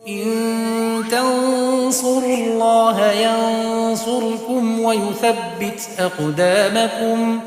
إن تنصروا الله ينصركم ويثبت أقدامكم.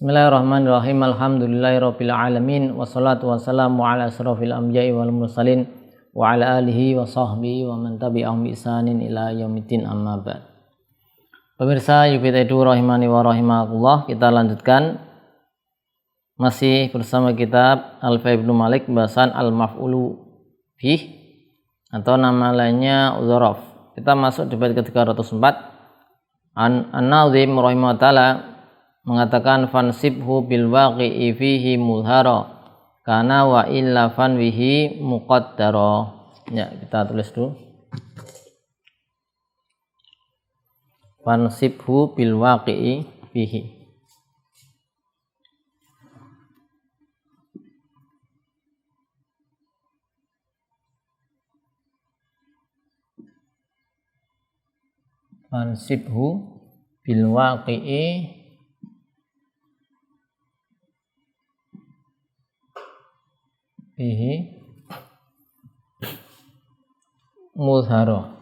Bismillahirrahmanirrahim. Alhamdulillahirabbil alamin wassalatu wassalamu ala asrofil anbiya'i wal mursalin wa ala alihi wa sahbihi wa man tabi'ahum bi ihsanin ila yaumiddin, amma ba'd. Pemirsa Yufid Edu rahimani wa rahimakumullah, kita lanjutkan masih bersama kitab Alfiya Ibnu Malik, bahasan al-maf'ulu bih atau nama lainnya dzaraf. Kita masuk di bait ke-304. An-Nazim rahimahullah ta'ala mengatakan fansibhu bil waqi'i fihi mudhara kana wa illa fanwihi muqaddara. Ya, kita tulis dulu. Fansibhu bil waqi'i fihi. Fansibhu bil waqi'i fihi mudhara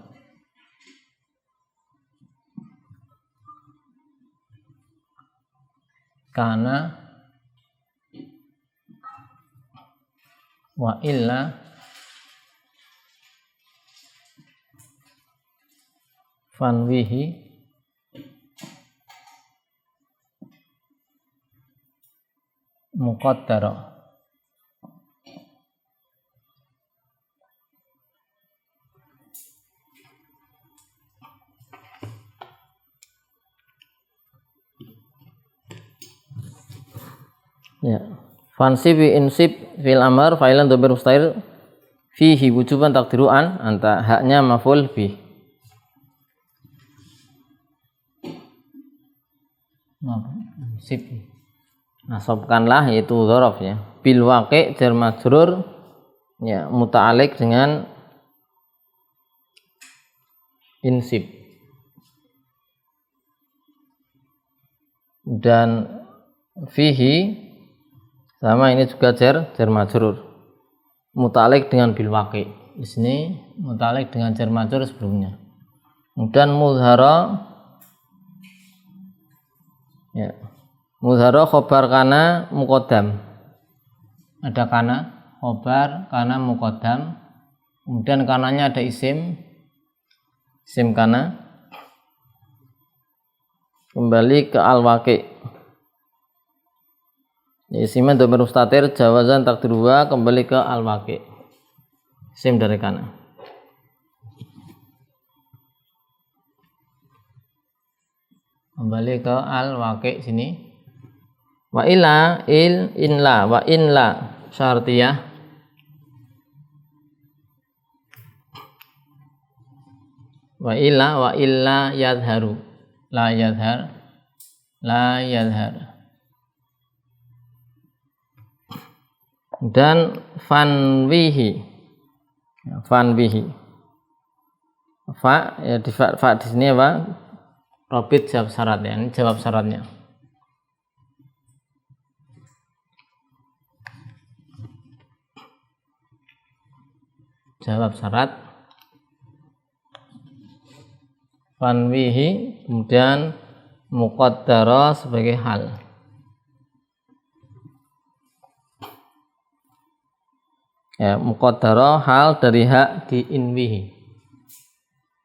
kana wa illa fanwihi muqaddara. Ya, fansib insib fil amr fa'ilan dhamir mustaqil fihi wujuban taqdiruan anta haknya maf'ul bih. Insib nasabkanlah, yaitu dzaraf ya. Bil waqi' jar majrur ya, muta'alliq dengan insib. Dan fihi sama, ini juga jar majrur muta'alliq dengan bil waqi'. Di sini muta'alliq dengan jar majrur sebelumnya. Kemudian mudhara ya, mudhara khobar kana muqaddam. Ada kana khobar, kana muqaddam. Kemudian kananya ada isim kana. Kembali ke al-waqi'. Isim dhamir mustatir jawazan takdir wa, kembali ke al-waqi'. Isim dari kana. Kembali ke al-waqi' sini. Wa illa inla wa inla syartiyah. Wa illa yadharu la yadhar dan fanwihi fa ya, di fa di sini apa? Robit jawab syarat ya, ini jawab syaratnya. Jawab syarat fanwihi, kemudian muqaddara sebagai hal. Ya, muqaddara hal dari hak di inwihi.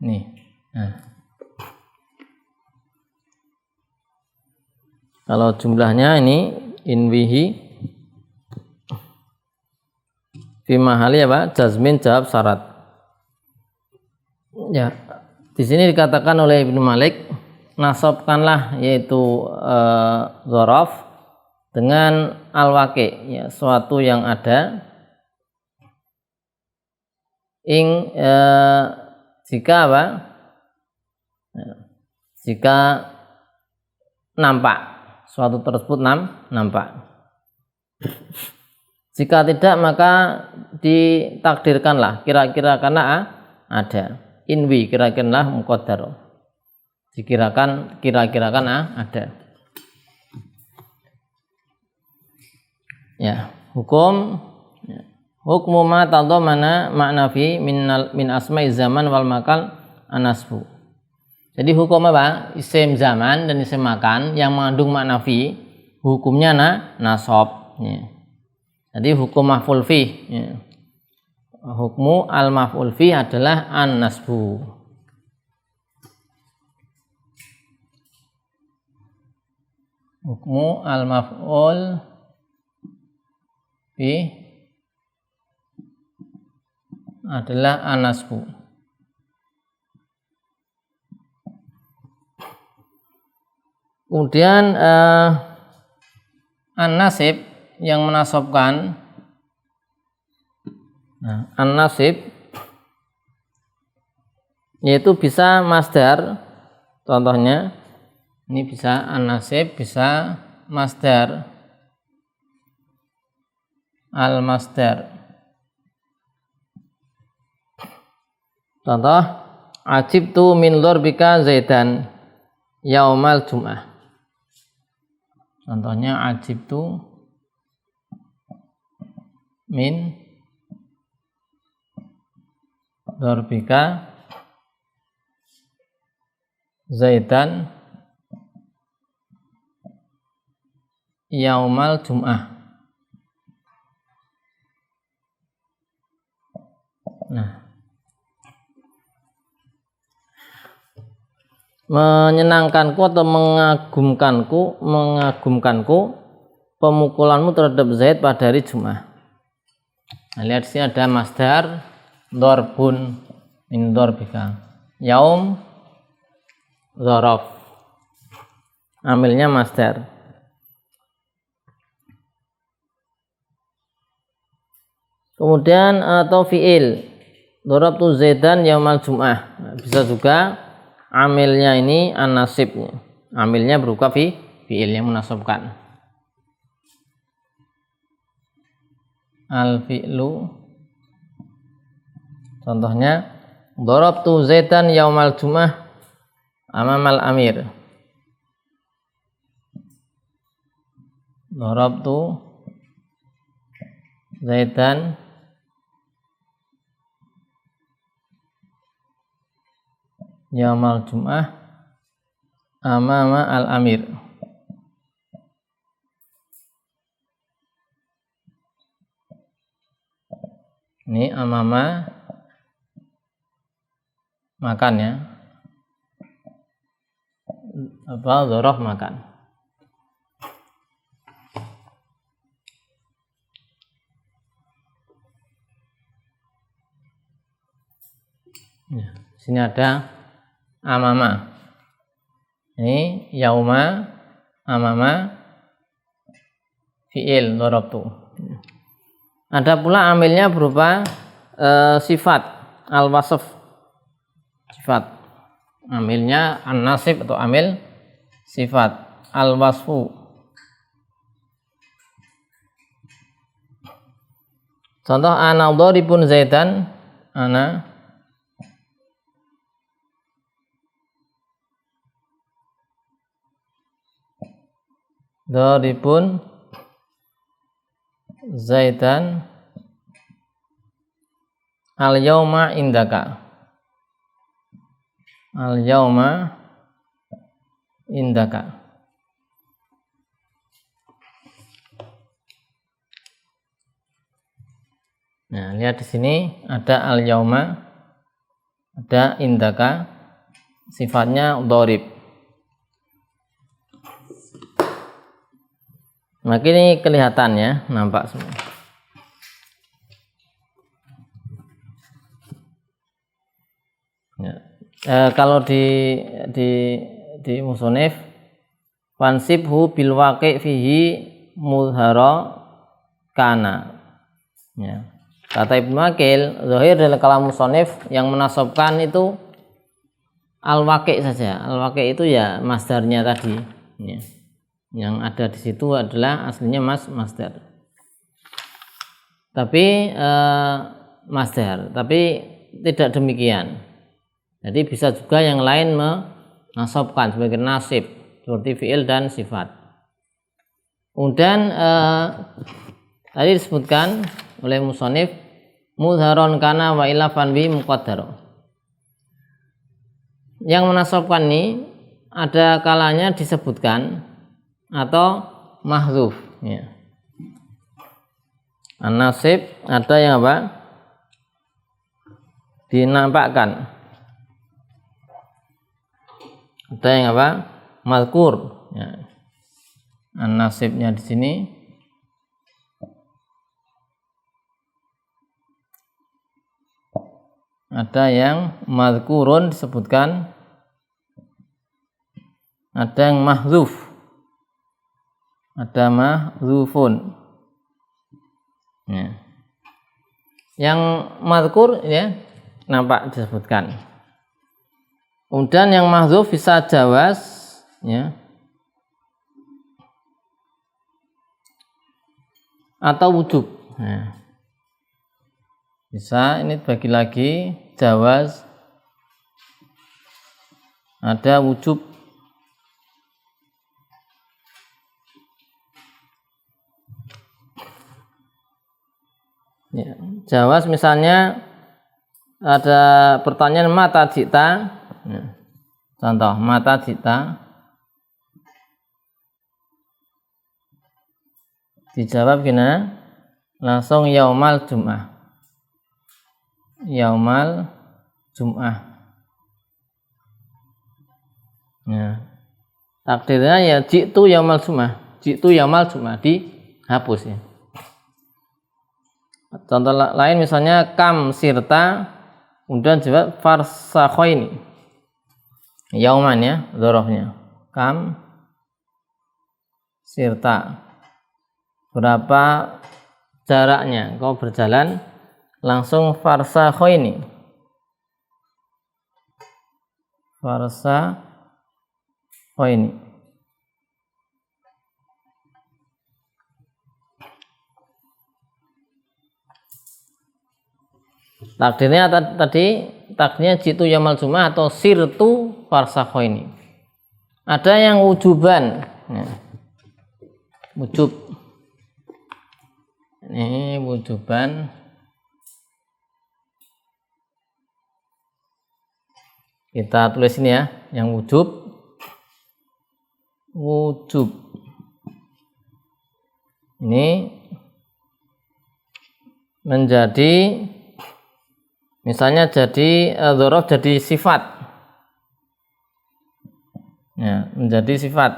Nih. Nah. Kalau jumlahnya ini inwihi fi mahali apa? Jazmin jawab syarat. Ya, di sini dikatakan oleh Ibnu Malik, nasabkanlah, yaitu dzaraf dengan al-waqi', ya, suatu yang ada Jika apa? Jika nampak suatu tersebut nampak. Jika tidak maka ditakdirkanlah kira-kira karena ada. Inwi kira-kira muqaddar. Kira-kirakan ada. Ya, hukmu ma tadamana makna fi min asma'i zaman wal makan anasbu. Jadi hukum apa? Isim zaman dan isim makan yang mengandung makna fi, hukumnya nasab. Ya. Jadi hukum maf'ul fi. Ya. Hukmu al maf'ul fi adalah an-nasbu. Hukmu al maf'ul fi adalah an-nasbu. Kemudian an-nasib yang menasabkan, an-nasib yaitu bisa masdar, contohnya ini bisa an-nasib, bisa masdar, al-masdar. Contoh, ajibtu min dharbika zaidan yaumal jum'ah. Contohnya ajibtu min dharbika zaidan yaumal jum'ah. Nah, menyenangkanku atau mengagumkanku pemukulanmu terhadap Zaid pada hari Jumat. Nah, lihat sini ada masdar dharbun min dharbika. Yaum dzaraf. Amilnya masdar. Kemudian atau fi'il dharabtu Zaidan yaumal jum'ah. Nah, bisa juga amilnya ini an-nasib. Amilnya berupa fi'il yang menasabkan. Al-fi'lu, contohnya dharabtu Zaidan yaumal jum'ah amamal amir. Dharabtu Zaidan yaumal jum'ah amama al-amir. Ini amama makan ya. Apa dzaraf makan. Ya, sini ada amama. Ini yauma amama fi'il dharabtu. Ada pula amilnya berupa sifat al-wasf. Sifat. Amilnya an-nasib atau amil sifat al-wasfu. Contoh ana dharibun Zaidan, ana dharibun Zaidan al-yauma indaka. Al-yauma indaka. Nah, lihat di sini ada al-yauma, ada indaka, sifatnya dharib. Maka ini kelihatan ya, nampak semua. Ya. Kalau di musonif fansibhu bil waqi fihi mudhara kana. Ya. Kata Ibnu Aqil, zahir dari kalam musannif yang menasabkan itu al-waqi' saja. Al-waqi' itu ya masdarnya tadi. Ya. Yang ada di situ adalah aslinya masdar. Tapi masdar, tapi tidak demikian. Jadi bisa juga yang lain menasabkan sebagai nasib seperti fi'il dan sifat. Kemudian tadi disebutkan oleh musannif mudharon kana wa illa fanbi muqaddar. Yang menasabkan ini ada kalanya disebutkan atau mahdzuf ya. An-nasib ada yang apa? Dinampakkan. Ada yang apa? Mazkur ya. An-nasibnya di sini ada yang mazkurun disebutkan, ada yang mahdzuf, ada mahdzufun ya. Yang mazkur ya nampak disebutkan. Kemudian yang mahdzuf bisa jawaz ya, atau wujub ya. Bisa ini bagi lagi jawaz, ada wujub. Ya, jawaz misalnya ada pertanyaan mata jita. Ya. Contoh mata jita. Dijawab gimana? Langsung yaumal jum'ah. Yaumal jum'ah. Ya. Takdirnya ya jitu yaumal jum'ah. Jitu yaumal jum'ah dihapus ya. Contoh lain misalnya kam sirta, kemudian jawab farsakhoini. Yauman ya, dzarafnya. Kam sirta. Berapa jaraknya kau berjalan? Langsung farsakhoini. Farsakhoini. Takdirnya tadi takdirnya jitu yamal jum'ah atau sirtu farsakhoini. Ada yang wujuban ya. Wujub ini wujuban. Kita tulis ini ya, yang wujub ini menjadi misalnya jadi dzaraf jadi sifat ya, menjadi sifat.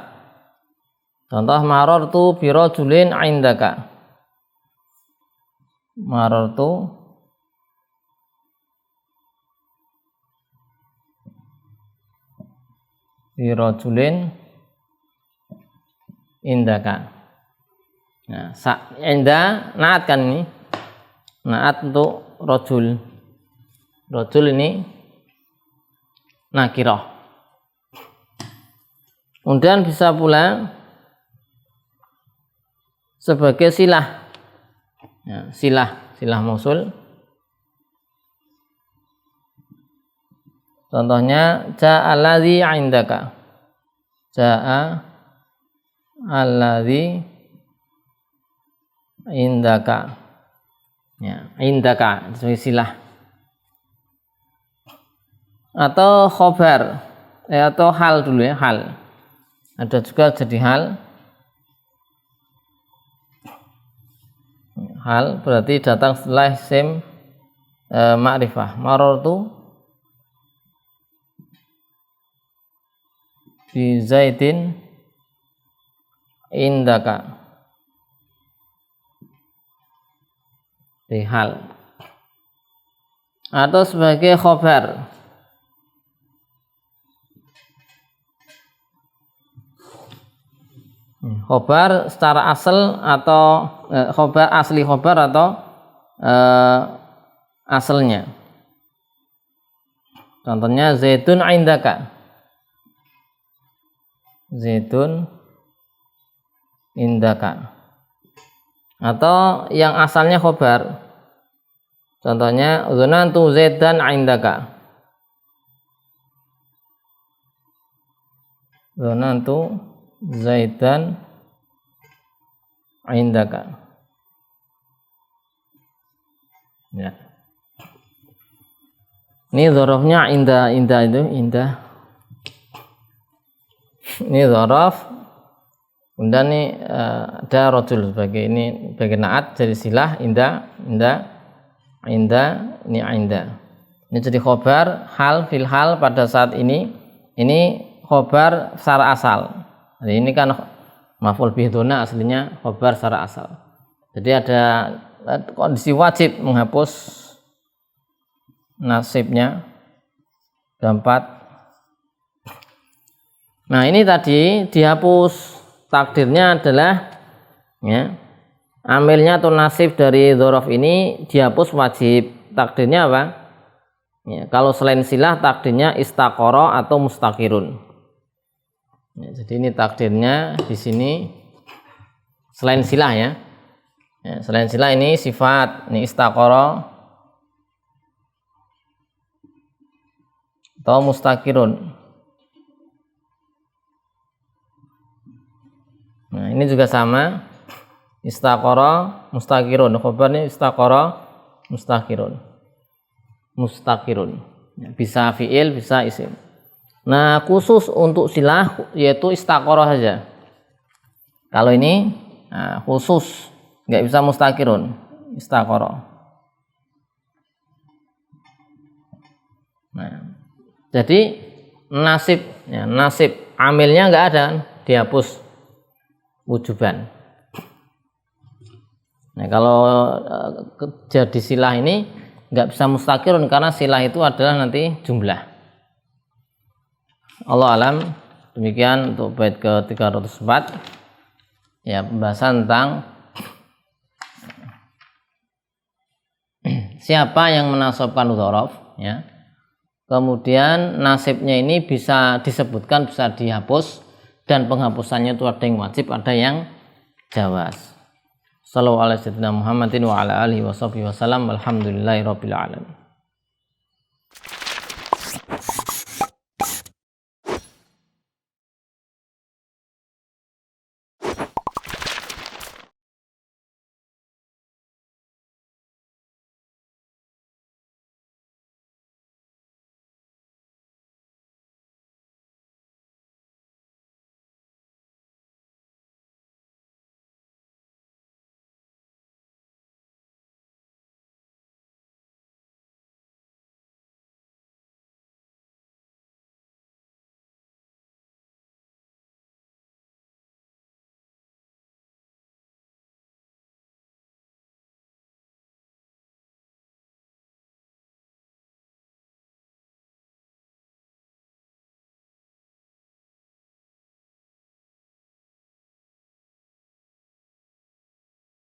Contoh marartu bi rajulin indaka. Marartu bi rajulin indaka. Nah, inda naat kan ini. Naat untuk rajul. Rajul ini nakirah. Kemudian bisa pula sebagai silah ya, silah mausul. Contohnya ja'a alladzi 'indaka. Ja'a alladzi 'indaka. Ya, 'indaka sebagai silah. Atau khobar atau hal dulu ya, hal. Ada juga jadi hal. Hal berarti datang setelah isim ma'rifah. Marartu bi zaidin indaka. Di hal. Atau sebagai khobar. Khobar secara asal atau khobar asli khobar atau asalnya. Contohnya zaitun indaka. Zaitun indaka. Atau yang asalnya khobar. Contohnya dzanantu zaidan indaka. Dzanantu zaidan indaka. Ya. Ini dzarafnya indah itu indah. Ini dzaraf. Kemudian ini ada rajul sebagai ini sebagai naat jadi silah indah ini indah. Ini jadi khobar hal fil hal pada saat ini khobar secara asal. Jadi ini kan maf'ul bih dzona aslinya khobar secara asal. Jadi ada kondisi wajib menghapus nasibnya keempat. Nah ini tadi dihapus takdirnya adalah ya amilnya atau nasib dari dzaraf ini dihapus wajib. Takdirnya apa? Ya, kalau selain silah takdirnya istaqara atau mustaqirun. Ya, jadi ini takdirnya di sini selain silah ya. Ya, selain silah ini sifat ini istaqara atau mustaqirun. Nah, ini juga sama. Istaqara mustaqirun. Khobarnya istaqara mustaqirun. Mustaqirun. Ya, bisa fiil, bisa isim. Nah, khusus untuk silah yaitu istaqara saja. Kalau ini khusus nggak bisa mustaqirun, istaqara. Nah, jadi nasib amilnya nggak ada, dihapus wujuban. Nah, kalau jadi silah ini nggak bisa mustaqirun karena silah itu adalah nanti jumlah. Allah alam. Demikian untuk bait ke-304 ya, pembahasan tentang siapa yang menasabkan dzaraf ya. Kemudian nasibnya ini bisa disebutkan, bisa dihapus, dan penghapusannya itu ada yang wajib, ada yang jawaz. Sallallahu alaihi wasallam Muhammadin wa ala alihi wasallam. Alhamdulillahirabbil alamin.